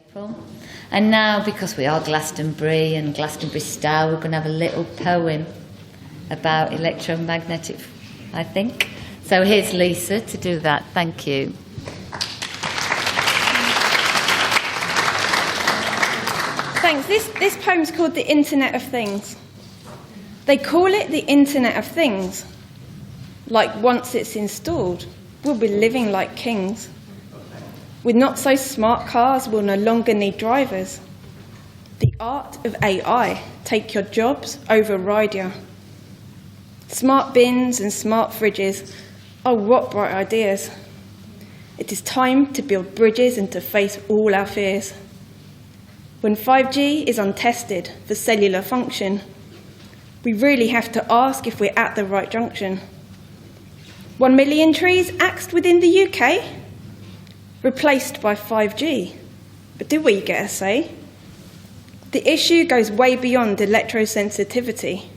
April. And now, because we are Glastonbury and Glastonbury style, we're going to have a little poem about electromagnetic, I think. So here's Lisa to do that. Thank you. Thanks. This poem's called The Internet of Things. They call it the Internet of Things. Like once it's installed, we'll be living like kings. With not-so-smart cars, we'll no longer need drivers. The art of AI, take your jobs, override you. Smart bins and smart fridges, oh, what bright ideas. It is time to build bridges and to face all our fears. When 5G is untested for cellular function, we really have to ask if we're at the right junction. 1 million trees axed within the UK, replaced by 5G. But do we get a say? The issue goes way beyond electro-sensitivity.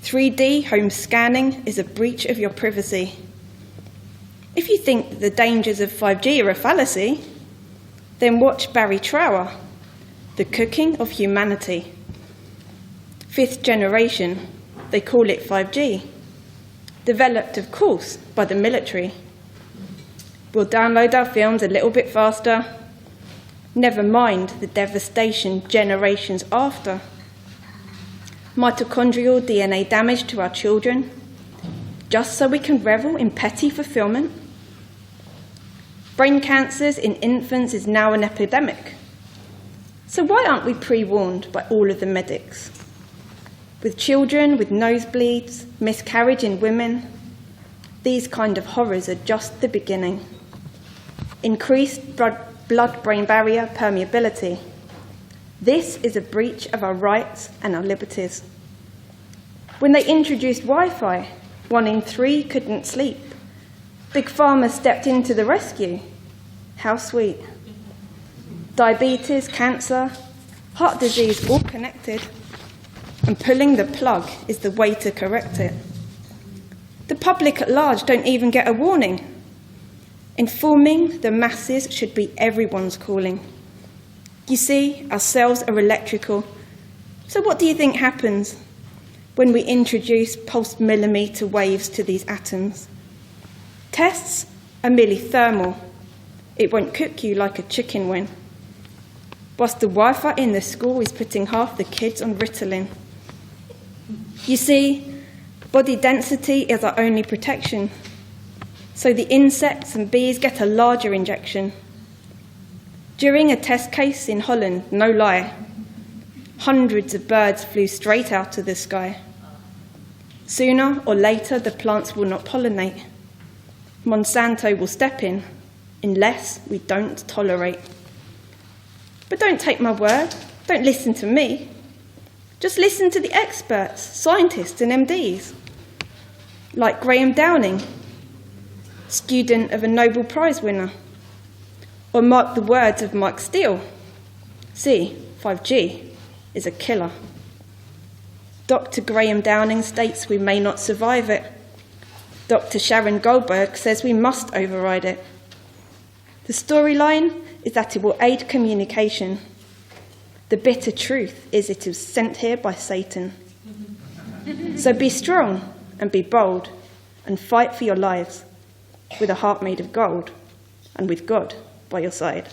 3D home scanning is a breach of your privacy. If you think that the dangers of 5G are a fallacy, then watch Barrie Trower, The Cooking of Humanity. 5th generation, they call it 5G. Developed, of course, by the military. We'll download our films a little bit faster. Never mind the devastation generations after. Mitochondrial DNA damage to our children, just so we can revel in petty fulfillment. Brain cancers in infants is now an epidemic. So why aren't we pre-warned by all of the medics? With children with nosebleeds, miscarriage in women, these kind of horrors are just the beginning. Increased blood-brain barrier permeability. This is a breach of our rights and our liberties. When they introduced Wi-Fi, 1 in 3 couldn't sleep. Big Pharma stepped into the rescue. How sweet. Diabetes, cancer, heart disease, all connected. And pulling the plug is the way to correct it. The public at large don't even get a warning. Informing the masses should be everyone's calling. You see, our cells are electrical. So what do you think happens when we introduce pulsed millimetre waves to these atoms? Tests are merely thermal. It won't cook you like a chicken wing. Whilst the Wi-Fi in the school is putting half the kids on Ritalin. You see, body density is our only protection. So the insects and bees get a larger injection. During a test case in Holland, no lie, hundreds of birds flew straight out of the sky. Sooner or later, the plants will not pollinate. Monsanto will step in, unless we don't tolerate. But don't take my word, don't listen to me. Just listen to the experts, scientists and MDs, like Graham Downing, student of a Nobel Prize winner, or mark the words of Mike Steele. See, 5G is a killer. Dr. Graham Downing states we may not survive it. Dr. Sharon Goldberg says we must override it. The storyline is that it will aid communication. The bitter truth is it is sent here by Satan. So be strong and be bold and fight for your lives with a heart made of gold and with God by your side.